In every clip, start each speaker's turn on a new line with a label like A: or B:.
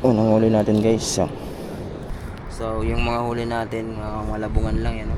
A: Unang huli natin guys. So yung mga huli natin, mga malabungan lang yan.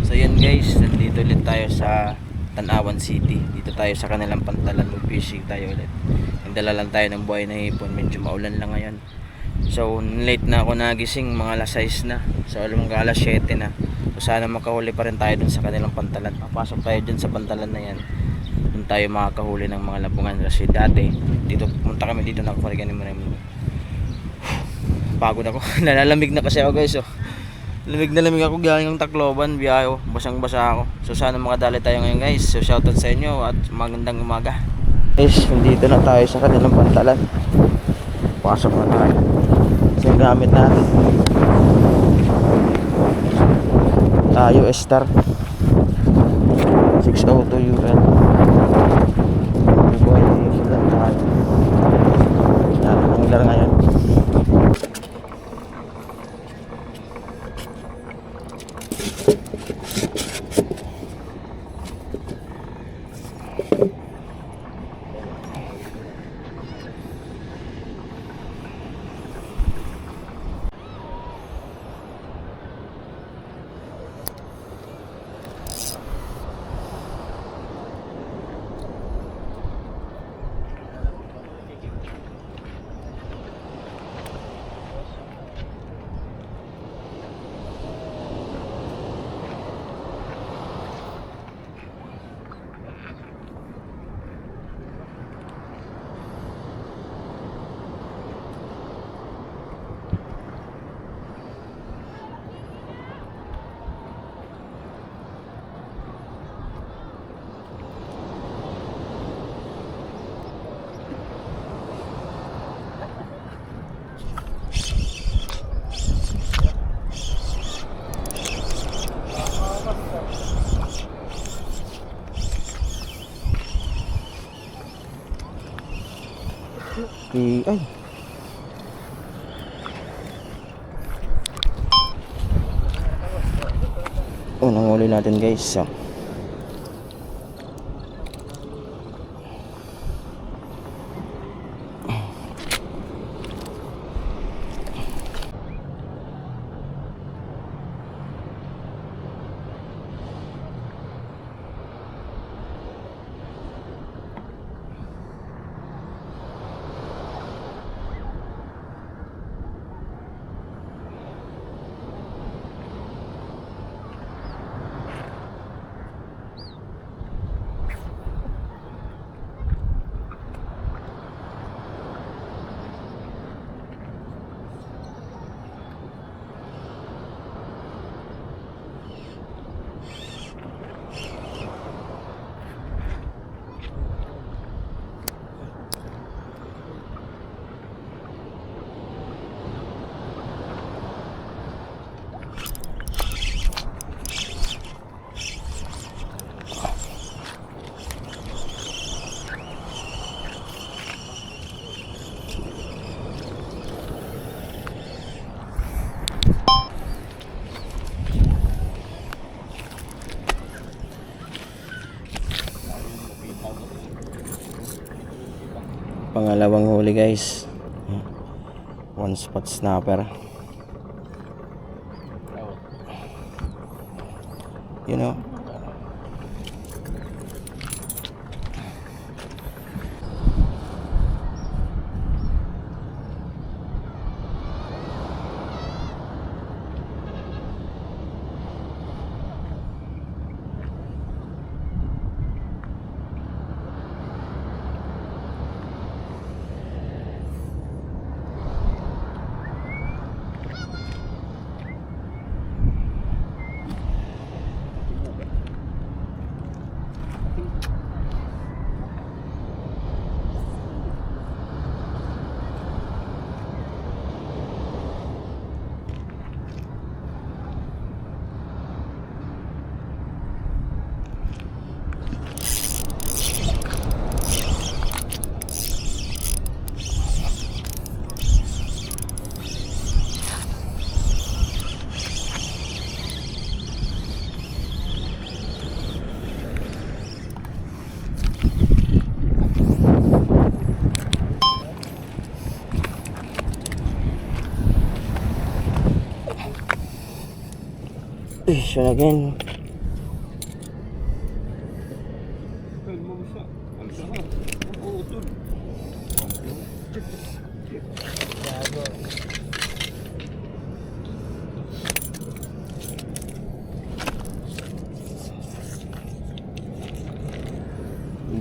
A: So yan guys, nandito ulit tayo sa Tanawan City. Dito tayo sa kanilang pantalan, mag-fishing tayo ulit. Nagdala lang tayo ng buhay na hipon, medyo maulan lang ngayon. So late na ako nagising, mga alas 6 na. So alam mo, alas 7 na. So sana makahuli pa rin tayo dun sa kanilang pantalan. Papasok tayo dun sa pantalan na yan. Dun tayo makakahuli ng mga labungan. Kasi dati, dito pumunta kami dito, nakapaligan mo na yun. Pagod ako. Nalalamig na kasi ako guys. So lamig na lamig ako galing ng Tacloban, biyahe, basang basa ako. So sana makadali tayo ngayon guys. So shoutout sa inyo at magandang umaga guys. Nandito na tayo sa kanilang pantalan. Pasok na tayo. So yung gamit natin tayo Star 602 UL. Buhay lang tayo. Ang lar ngayon. Ay. Unang huli natin guys. Pangalawang huli guys. One spot snapper. You know. Siya again.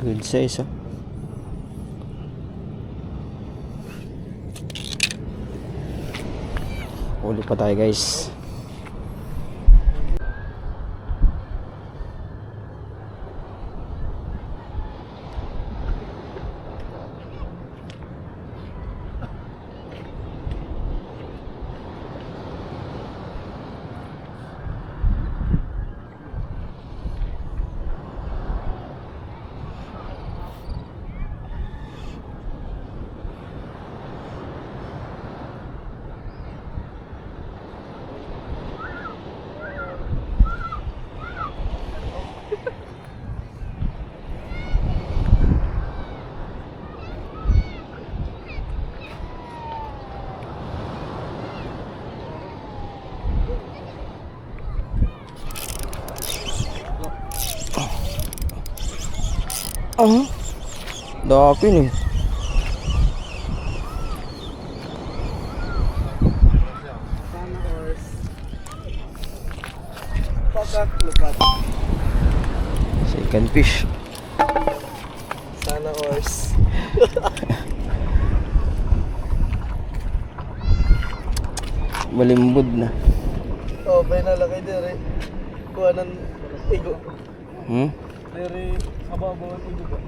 A: Good size, oh. Uli pa tayo, guys. Dami nih. Second fish.
B: Sana horse.
A: Malimbod na.
B: Oh, bay na laki dire. Kuha ng igo. Dire, ababaw ang igo ba?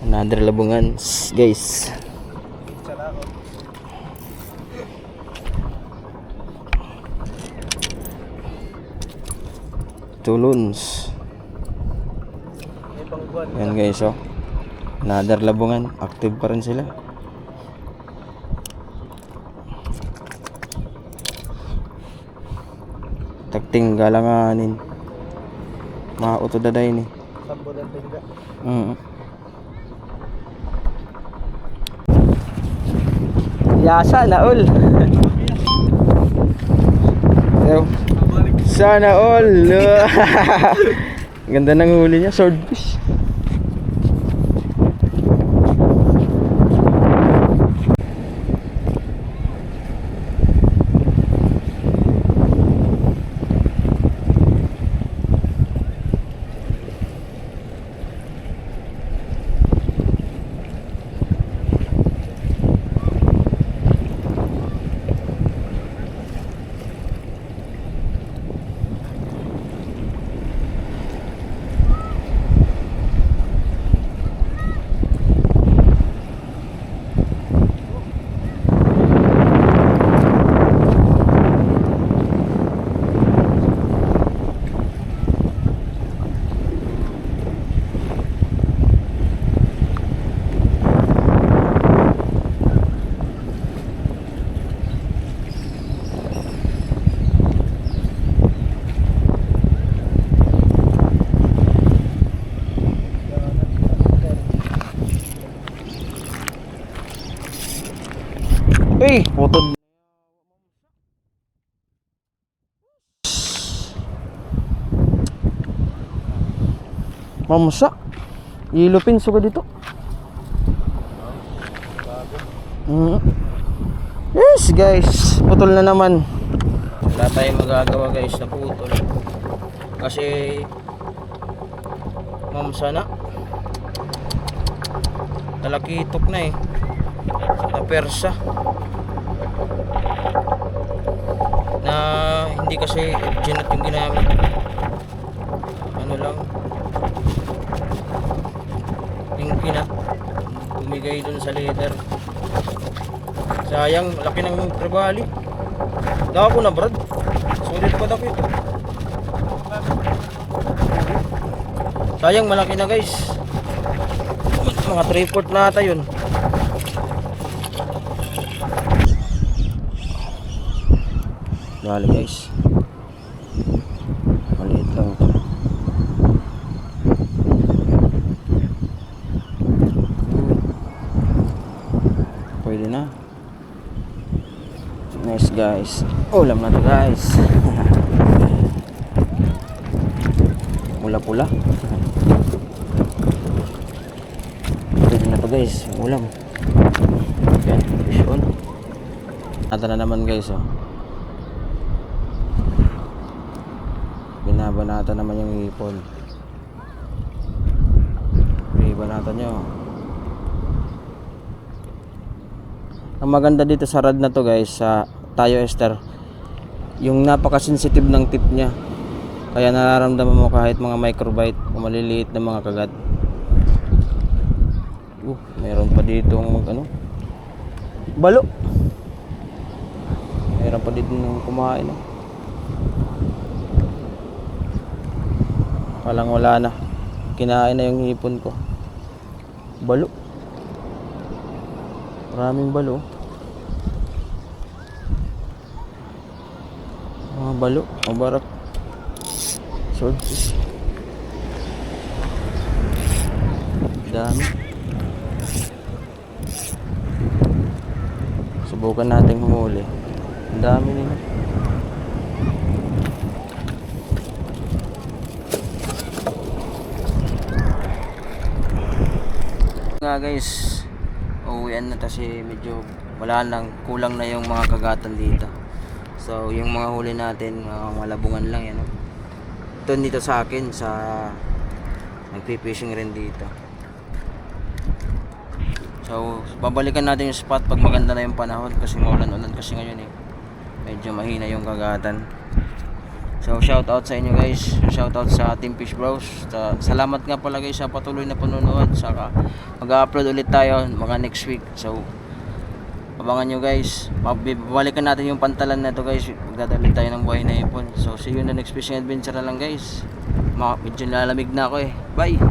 A: Another labungan, guys.
B: Sana ako.
A: Tulons.
B: May pangguan.
A: Yan, guys, oh. Another labungan, active pa rin sila. Takting galanganin. Mauto daday ni.
B: Sambo ng tingga.
A: Yasa na all. Sana all. Ganda ng huli niya, swordfish. Putod. Mamsa. Ilupin suka dito. Yes, guys. Putol na naman. Wala tayong magagawa, guys, na putol. Kasi mamsa na. Talakitok na eh. Na persa. Na hindi kasi ginat yung ginamit. Ano lang, yung kinat bumigay dun sa leather. Sayang, laki ng trevally. Dako na, brad. Sulit pa dako ito. Sayang, malaki na, guys. Mga 3/4 na ata yun. Dali, guys. Maliit lang ito. Pwede na. guys. Ulam na to guys. Pula-pula. Pwede na to guys. Ulam. Yan. Fish on. Nata na naman guys oh. Binabanata naman yung hipon. Binabanata nyo. Ang maganda dito sa rod na to guys, sa Tayo Ester, yung napaka-sensitive ng tip niya. Kaya nararamdaman mo kahit mga microbite o maliliit na mga kagat. Meron pa dito ano, balo. Meron pa dito ng kumain. Walang wala na. Kinain na yung hipon ko. Balo. Maraming balo. Mga balo. Mabarak. Swordfish. Dami. Subukan natin humuli. Ang dami nila. Nga guys, uuwian na kasi medyo wala nang, kulang na yung mga kagatan dito. So yung mga huli natin, mga malabungan lang yan. Ito dito sa akin, sa nagpipishing rin dito. So babalikan natin yung spot pag maganda na yung panahon, kasi maulan-ulan kasi ngayon eh. Medyo mahina yung kagatan. So shout out sa inyo guys, shout out sa Team Fish Bros. Salamat nga pala guys sa patuloy na panonood. Saka mag-upload ulit tayo mga next week. So abangan nyo guys. Babalikan natin yung pantalan na to guys. Magdadali tayo ng buhay na ipon. So see you in the next fishing adventure na lang guys. Medyo lalamig na ako eh. Bye.